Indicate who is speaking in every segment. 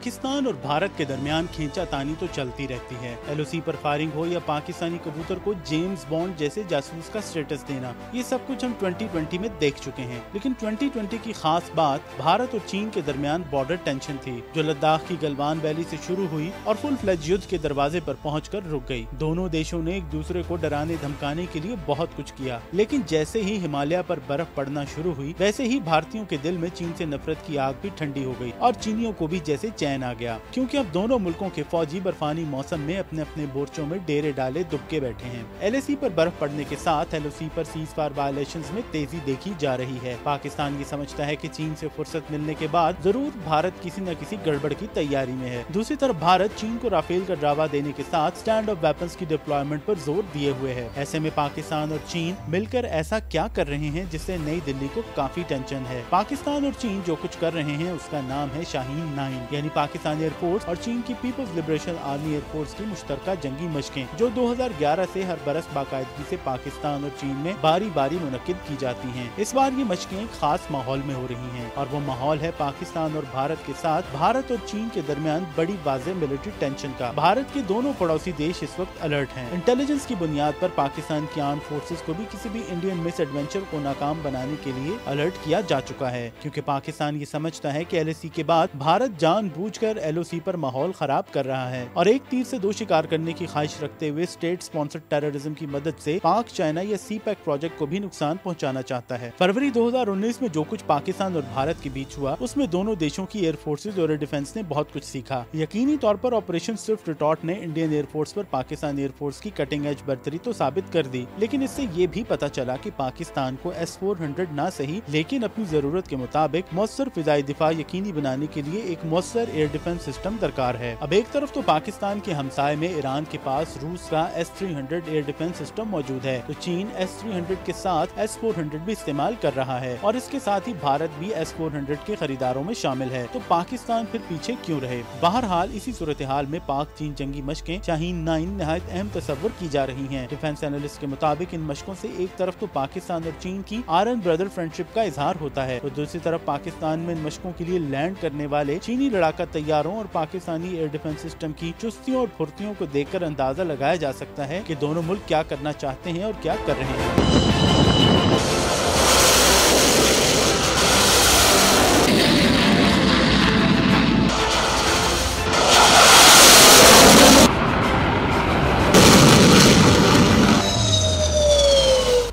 Speaker 1: पाकिस्तान और भारत के दरमियान खींचातानी तो चलती रहती है। एलओसी पर फायरिंग हो या पाकिस्तानी कबूतर को जेम्स बॉन्ड जैसे जासूस का स्टेटस देना, ये सब कुछ हम 2020 में देख चुके हैं। लेकिन 2020 की खास बात भारत और चीन के दरमियान बॉर्डर टेंशन थी, जो लद्दाख की गलवान वैली से शुरू हुई और फुल फ्लेज युद्ध के दरवाजे पर पहुंचकर रुक गई। दोनों देशों ने एक दूसरे को डराने धमकाने के लिए बहुत कुछ किया, लेकिन जैसे ही हिमालय पर बर्फ पड़ना शुरू हुई, वैसे ही भारतीयों के दिल में चीन से नफरत की आग भी ठंडी हो गई और चीनियों को भी जैसे चैन आ गया, क्योंकि अब दोनों मुल्कों के फौजी बर्फानी मौसम में अपने अपने मोर्चों में डेरे डाले दुबके बैठे हैं। एलएसी पर बर्फ पड़ने के साथ एलओसी पर सीज फायर वायलेशंस में तेजी देखी जा रही है। पाकिस्तान ये समझता है कि चीन से फुर्सत मिलने के बाद जरूर भारत किसी न किसी गड़बड़ की तैयारी में है। दूसरी तरफ भारत चीन को राफेल का ड्रावा देने के साथ स्टैंड ऑफ वेपन्स की डिप्लॉयमेंट पर जोर दिए हुए है। ऐसे में पाकिस्तान और चीन मिलकर ऐसा क्या कर रहे हैं जिससे नई दिल्ली को काफी टेंशन है। पाकिस्तान और चीन जो कुछ कर रहे हैं उसका नाम है शाहीन 9, यानी पाकिस्तान एयरफोर्स और चीन की पीपल्स लिबरेशन आर्मी एयरफोर्स की मुश्तरका जंगी मशकें, जो 2011 से हर बरस बाकायदगी से पाकिस्तान और चीन में बारी बारी मुनक्किद की जाती हैं। इस बार ये मशकें एक खास माहौल में हो रही हैं और वो माहौल है पाकिस्तान और भारत के साथ भारत और चीन के दरमियान बड़ी वाज़ेह मिलिट्री टेंशन का। भारत के दोनों पड़ोसी देश इस वक्त अलर्ट हैं। इंटेलिजेंस की बुनियाद पर पाकिस्तान की आर्म्ड फोर्सेस को भी किसी भी इंडियन मिस एडवेंचर को नाकाम बनाने के लिए अलर्ट किया जा चुका है, क्योंकि पाकिस्तान ये समझता है कि एलएसी के बाद भारत जानबूझकर एलओसी पर माहौल खराब कर रहा है और एक तीर से दो शिकार करने की ख्वाहिश रखते हुए स्टेट स्पॉन्सर्ड टेररिज्म की मदद से पाक चाइना या सी पैक प्रोजेक्ट को भी नुकसान पहुंचाना चाहता है। फरवरी 2019 में जो कुछ पाकिस्तान और भारत के बीच हुआ, उसमें दोनों देशों की एयरफोर्सेज और एयर डिफेंस ने बहुत कुछ सीखा। यकीनी तौर पर ऑपरेशन स्विफ्ट रिटॉर्ट ने इंडियन एयरफोर्स पर पाकिस्तान एयरफोर्स की कटिंग एज बर्तरी तो साबित कर दी, लेकिन इससे ये भी पता चला कि पाकिस्तान को S-400 ना सही लेकिन अपनी जरूरत के मुताबिक मौसर फिजाई दिफा यकीनी बनाने के लिए एक मौसर एयर डिफेंस सिस्टम दरकार है। अब एक तरफ तो पाकिस्तान के हमसाये में ईरान के पास रूस का S-300 एयर डिफेंस सिस्टम मौजूद है, तो चीन S-300 के साथ S-400 भी इस्तेमाल कर रहा है और इसके साथ ही भारत भी S-400 के खरीदारों में शामिल है। तो पाकिस्तान फिर पीछे क्यों रहे? बहरहाल इसी सूरत हाल में पाक चीन जंगी मशकें शाहीन 9 निहायत अहम तस्वुर की जा रही हैं। डिफेंस एनालिस्ट के मुताबिक इन मशकों से एक तरफ तो पाकिस्तान और चीन की आयरन ब्रदर फ्रेंडशिप का इजहार होता है, तो दूसरी तरफ पाकिस्तान में इन मशकों के लिए लैंड करने वाले चीनी लड़ाका तैयारों और पाकिस्तानी एयर डिफेंस सिस्टम की चुस्तियों और फुर्तियों को देखकर अंदाजा लगाया जा सकता है कि दोनों मुल्क क्या करना चाहते हैं और क्या कर रहे हैं।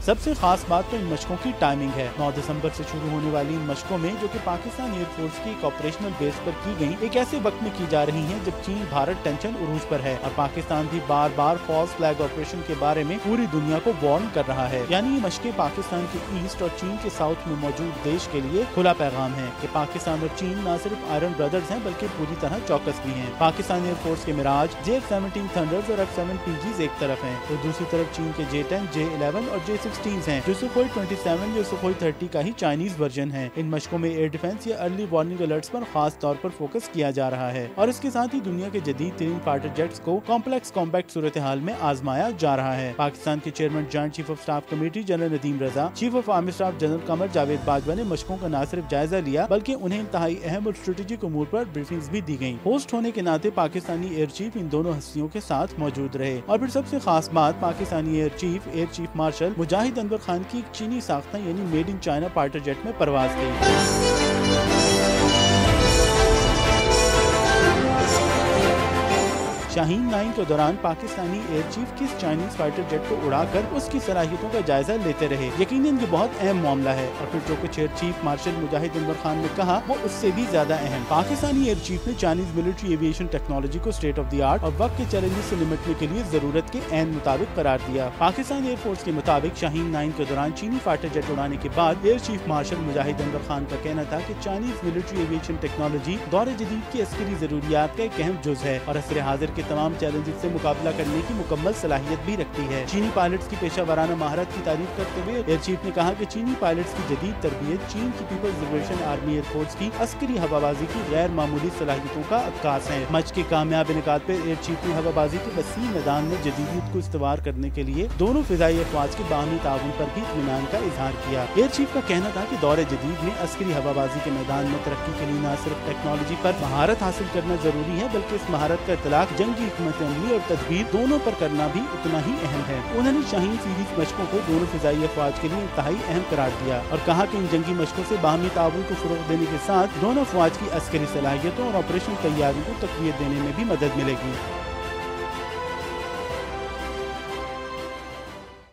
Speaker 1: सबसे खास बात तो इन मशकों की टाइमिंग है। 9 दिसंबर से शुरू होने वाली इन मशकों में, जो कि पाकिस्तान एयरफोर्स की एक ऑपरेशनल बेस पर की गई, एक ऐसे वक्त में की जा रही हैं जब चीन भारत टेंशन उरूज पर है और पाकिस्तान भी बार बार फॉल्स फ्लैग ऑपरेशन के बारे में पूरी दुनिया को वार्न कर रहा है। यानी ये मशकें पाकिस्तान के ईस्ट और चीन के साउथ में मौजूद देश के लिए खुला पैगाम है कि पाकिस्तान और चीन न सिर्फ आयरन ब्रदर्स हैं बल्कि पूरी तरह चौकस भी हैं। पाकिस्तान एयरफोर्स के मिराज, J-17 थंडर्स और F-7PGs एक तरफ हैं, तो दूसरी तरफ चीन के J-10, J-11 और J-16 हैं, जो सुखोई 27 या सुखोई 30 का ही चाइनीज वर्जन है। इन मशकों में एयर डिफेंस या अर्ली वार्निंग अलर्ट्स पर खास तौर पर फोकस किया जा रहा है और इसके साथ ही दुनिया के जदीद तरीन फाइटर जेट्स को कॉम्प्लेक्स कॉम्पैक्ट सूरत हाल में आजमाया जा रहा है। पाकिस्तान के chairman joint chief of staff committee general Nadeem Raza, chief of army staff general Qamar Javed Bajwa ने मशकों का न सिर्फ जायजा लिया बल्कि उन्हें इंतहाई अहम और स्ट्रेटेजिक उमूर पर ब्रीफिंग्स भी दी गयी। होस्ट होने के नाते पाकिस्तानी एयर चीफ इन दोनों हस्तियों के साथ मौजूद रहे और फिर सबसे खास बात, पाकिस्तानी एयर चीफ मार्शल मुजाहिद अनवर खान की चीनी साख्ता यानी made in China fighter jet में परवाज की। शाहीन 9 के दौरान पाकिस्तानी एयर चीफ किस चाइनीज फाइटर जेट को उड़ाकर उसकी सलाहियतों का जायजा लेते रहे, यकीनन ये बहुत अहम मामला है। और फिर जो कुछ एयर चीफ मार्शल मुजाहिद अनवर खान ने कहा वो उससे भी ज्यादा अहम। पाकिस्तानी एयर चीफ ने चाइनीज मिलिट्री एविएशन टेक्नोलॉजी को स्टेट ऑफ द आर्ट और वक्त के चैलेंजेस से निपटने के लिए जरूरत के ऐन मुताबिक करार दिया। पाकिस्तान एयरफोर्स के मुताबिक शाहीन 9 के दौरान चीनी फाइटर जेट उड़ाने के बाद एयर चीफ मार्शल मुजाहिद अनवर खान का कहना था कि चाइनीज मिलिट्री एविएशन टेक्नोलॉजी दौर जदीद की अस्करी जरूरियात का एक अहम जुज है और असर हाजिर के के तमाम चैलेंजेस से मुकाबला करने की मुकम्मल सलाहियत भी रखती है। चीनी पायलट्स की पेशा वाराना महारत की तारीफ करते हुए एयर चीफ ने कहा कि चीनी पायलट्स की जदीद तरबियत चीन की पीपल्स लिबरेशन आर्मी एयरफोर्स की अस्करी हवाबाजी की गैर मामूली सलाहियतों का अक्कास है। मैच के कामयाब इनेकाद पर एयर चीफ ने हवाबाजी के वसीम मैदान में जदीदियत को इस्तवार करने के लिए दोनों फिजाई अफवाज के बाहमी ताउन पर भी इत्मीनान का इजहार किया। एयर चीफ का कहना था कि दौरे जदीद में अस्करी हवाबाजी के मैदान में तरक्की के लिए न सिर्फ टेक्नोलॉजी पर महारत हासिल करना जरूरी है, बल्कि इस महारत का इतलाक जंगी हिकमत अमली और तदबीर दोनों पर करना भी उतना ही अहम है। उन्होंने शाहीन सीरीज मशकों को दोनों फिजाई अफवाज के लिए इंतहाई अहम करार दिया और कहा कि इन जंगी मशकों से बाहमी ताउन को फरोग देने के साथ दोनों अफवाज की अस्करी सलाहियतों और ऑपरेशन तैयारियों को तक़वियत देने में भी मदद मिलेगी।